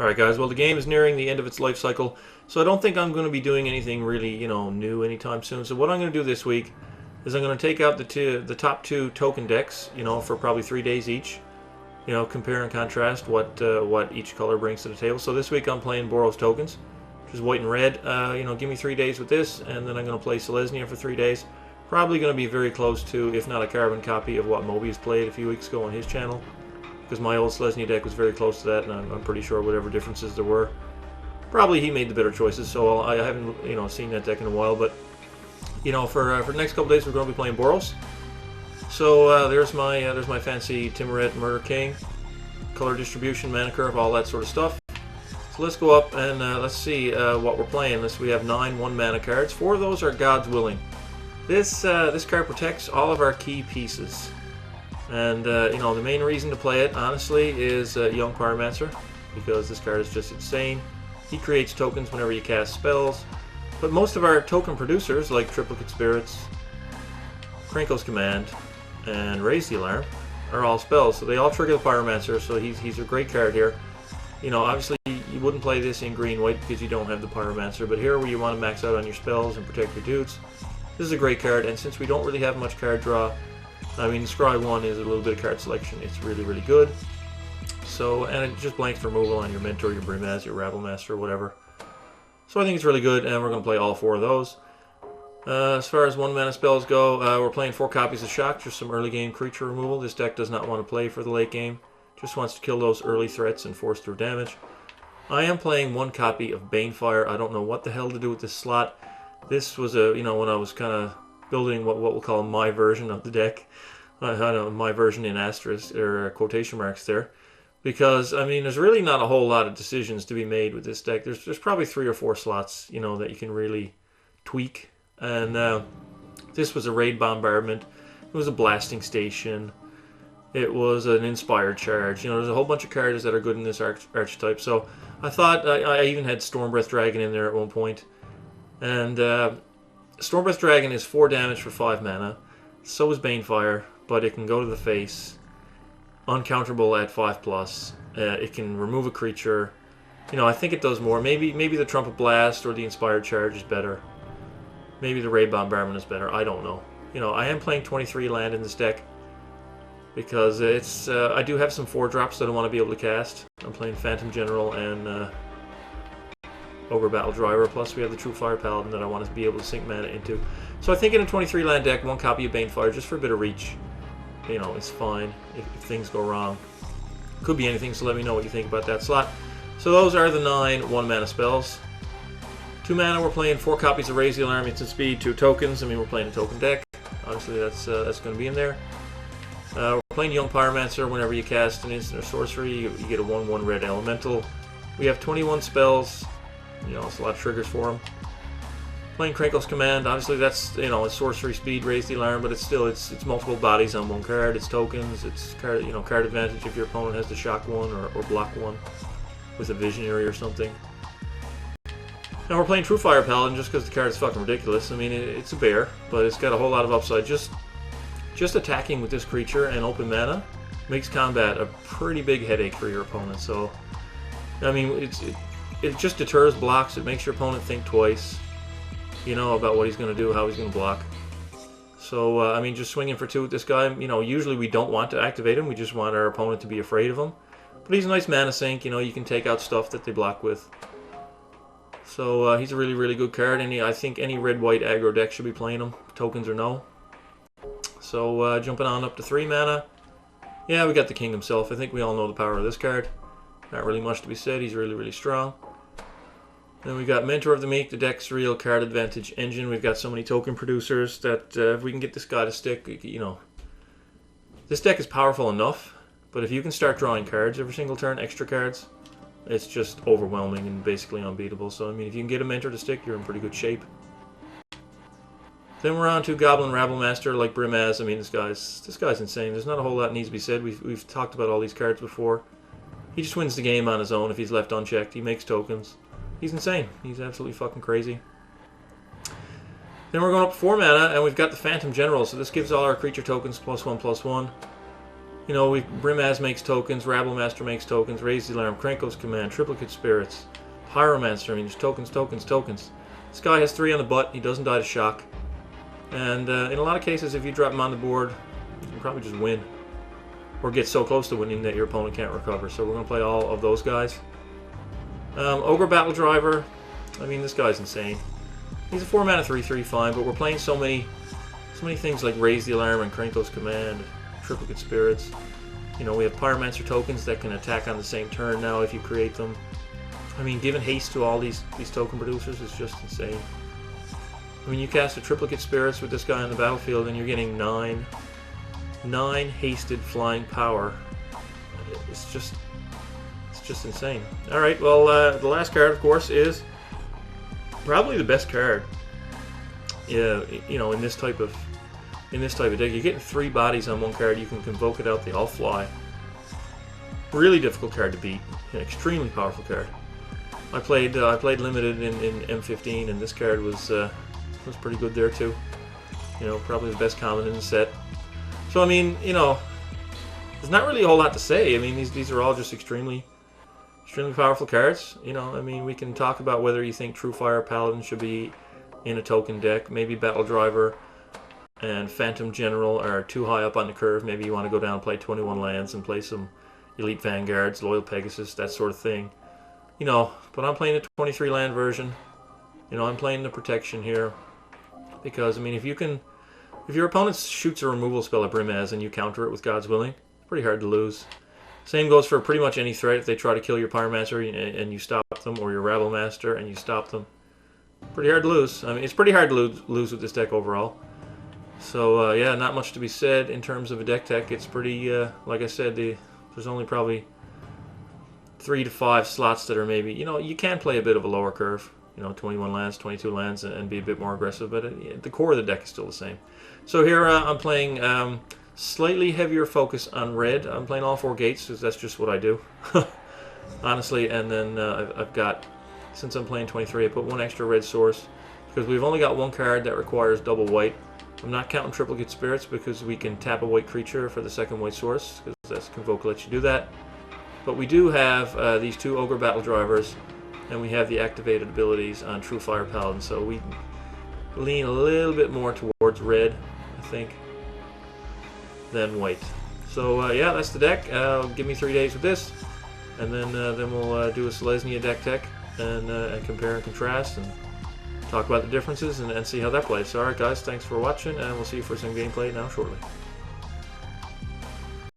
Alright guys, well the game is nearing the end of its life cycle, so I don't think I'm going to be doing anything really, new anytime soon. So what I'm going to do this week is I'm going to take out the top two token decks, for probably 3 days each. Compare and contrast what each color brings to the table. So this week I'm playing Boros tokens, which is white and red. Give me 3 days with this, and then I'm going to play Selesnya for 3 days. Probably going to be very close to, if not a carbon copy of what Mobius played a few weeks ago on his channel. Because my old Selesnya deck was very close to that, and I'm pretty sure whatever differences there were, probably he made the better choices. So I haven't seen that deck in a while, but for the next couple days we're going to be playing Boros. So there's my fancy Timoret Murder King, color distribution, mana curve, all that sort of stuff. So let's go up and let's see what we're playing. We have 9 1-mana cards. 4 of those are God's Willing. This card protects all of our key pieces. And, the main reason to play it, honestly, is Young Pyromancer, because this card is just insane. He creates tokens whenever you cast spells, but most of our token producers, like Triplicate Spirits, Krenko's Command, and Raise the Alarm, are all spells, so they all trigger the Pyromancer, so he's a great card here. Obviously, you wouldn't play this in green-white because you don't have the Pyromancer, but here where you want to max out on your spells and protect your dudes, this is a great card, and since we don't really have much card draw, Scry 1 is a little bit of card selection. It's really, really good. So, and it just blanks removal on your Mentor, your Brimaz, your Rabblemaster, whatever. So I think it's really good, and we're going to play all 4 of those. As far as 1-mana spells go, we're playing 4 copies of Shock, just some early game creature removal. This deck does not want to play for the late game. Just wants to kill those early threats and force through damage. I am playing 1 copy of Banefire. I don't know what the hell to do with this slot. This was when I was kind of building what we'll call my version of the deck. I know my version in asterisk or quotation marks there, because there's really not a whole lot of decisions to be made with this deck. There's probably 3 or 4 slots that you can really tweak, and this was a raid bombardment. It was a blasting station. It was an inspired charge. There's a whole bunch of cards that are good in this archetype. So I thought I even had Stormbreath Dragon in there at one point, and Stormbreath Dragon is 4 damage for 5 mana. So is Banefire, but it can go to the face. Uncounterable at 5+. It can remove a creature. I think it does more. Maybe the Trumpet Blast or the Inspired Charge is better. Maybe the Raid Bombardment is better. I don't know. I am playing 23 land in this deck because it's I do have some 4-drops that I want to be able to cast. I'm playing Phantom General and Ogre Battle Driver, plus we have the True Fire Paladin that I want to be able to sink mana into. So I think in a 23 land deck, 1 copy of Banefire, just for a bit of reach, it's fine if things go wrong. Could be anything, so let me know what you think about that slot. So those are the 9 1-mana spells. 2 mana, we're playing 4 copies of Raise the Alarm, instant speed, 2 tokens. We're playing a token deck. Obviously that's going to be in there. We're playing Young Pyromancer. Whenever you cast an instant or sorcery, you get a 1/1 red elemental. We have 21 spells. It's a lot of triggers for them. Playing Krenko's Command, obviously that's, it's sorcery speed, Raise the Alarm, but it's still, it's multiple bodies on 1 card, it's tokens, it's card, card advantage if your opponent has to shock 1 or block 1 with a Visionary or something. And we're playing True Fire Paladin just because the card is fucking ridiculous. It's a bear, but it's got a whole lot of upside. Just attacking with this creature and open mana makes combat a pretty big headache for your opponent. So, it just deters blocks. It makes your opponent think twice, about what he's going to do, how he's going to block. So, just swinging for 2 with this guy, usually we don't want to activate him. We just want our opponent to be afraid of him. But he's a nice mana sink. You can take out stuff that they block with. So, he's a really, really good card. I think any red-white aggro deck should be playing him, tokens or no. So, jumping on up to 3 mana. Yeah, we got the King himself. I think we all know the power of this card. Not really much to be said. He's really, really strong. Then we got Mentor of the Meek, the deck's real card advantage engine. We've got so many token producers that if we can get this guy to stick, this deck is powerful enough, but if you can start drawing cards every single turn, extra cards, it's just overwhelming and basically unbeatable. So, if you can get a Mentor to stick, you're in pretty good shape. Then we're on to Goblin Rabblemaster, like Brimaz. This guy's insane. There's not a whole lot needs to be said. We've talked about all these cards before. He just wins the game on his own if he's left unchecked. He makes tokens. He's insane. He's absolutely fucking crazy. Then we're going up 4 mana, and we've got the Phantom General, so this gives all our creature tokens +1/+1. You know, Brimaz makes tokens, Rabblemaster makes tokens, Raise the Alarm, Krenko's Command, Triplicate Spirits, Pyromancer. I mean, there's tokens, tokens, tokens. This guy has 3 on the butt. He doesn't die to shock. And in a lot of cases, if you drop him on the board, you can probably just win. Or get so close to winning that your opponent can't recover. So we're going to play all of those guys. Ogre Battle Driver. I mean, this guy's insane. He's a 4-mana 3/3, fine, but we're playing so many things like Raise the Alarm and Krenko's Command, Triplicate Spirits. You know, we have Pyromancer tokens that can attack on the same turn now if you create them. I mean, giving haste to all these token producers is just insane. I mean, you cast a Triplicate Spirits with this guy on the battlefield and you're getting 9 hasted flying power. It's just insane. All right, well, the last card, of course, is probably the best card. Yeah, you know, in this type of deck, you're getting 3 bodies on one card. You can convoke it out; they all fly. Really difficult card to beat. An extremely powerful card. I played limited in M15, and this card was pretty good there too. You know, probably the best common in the set. So I mean, you know, there's not really a whole lot to say. I mean, these are all just extremely powerful cards. You know, I mean, we can talk about whether you think True Fire Paladin should be in a token deck. Maybe Battle Driver and Phantom General are too high up on the curve. Maybe you want to go down and play 21 lands and play some Elite Vanguards, Loyal Pegasus, that sort of thing. You know, but I'm playing a 23 land version. You know, I'm playing the protection here because I mean, if your opponent shoots a removal spell at Brimaz and you counter it with God's Willing, it's pretty hard to lose. Same goes for pretty much any threat. If they try to kill your Pyromancer and you stop them, or your Rabblemaster and you stop them, pretty hard to lose. I mean, it's pretty hard to lose with this deck overall. So yeah, not much to be said in terms of a deck tech. It's pretty, like I said, there's only probably 3 to 5 slots that are maybe, you know, you can play a bit of a lower curve. You know, 21 lands, 22 lands, and be a bit more aggressive, but the core of the deck is still the same. So here I'm playing slightly heavier focus on red. I'm playing all 4 gates because that's just what I do, honestly. And then I've got, since I'm playing 23, I put 1 extra red source because we've only got 1 card that requires double white. I'm not counting Triplicate Spirits because we can tap a white creature for the 2nd white source because that's Convoke lets you do that. But we do have these 2 Ogre Battle Drivers, and we have the activated abilities on True Fire Paladin, so we lean a little bit more towards red, I think, than white. So yeah, that's the deck. Give me 3 days with this, and then we'll do a Selesnya deck tech and compare and contrast and talk about the differences and see how that plays. So alright guys, thanks for watching, and we'll see you for some gameplay now shortly.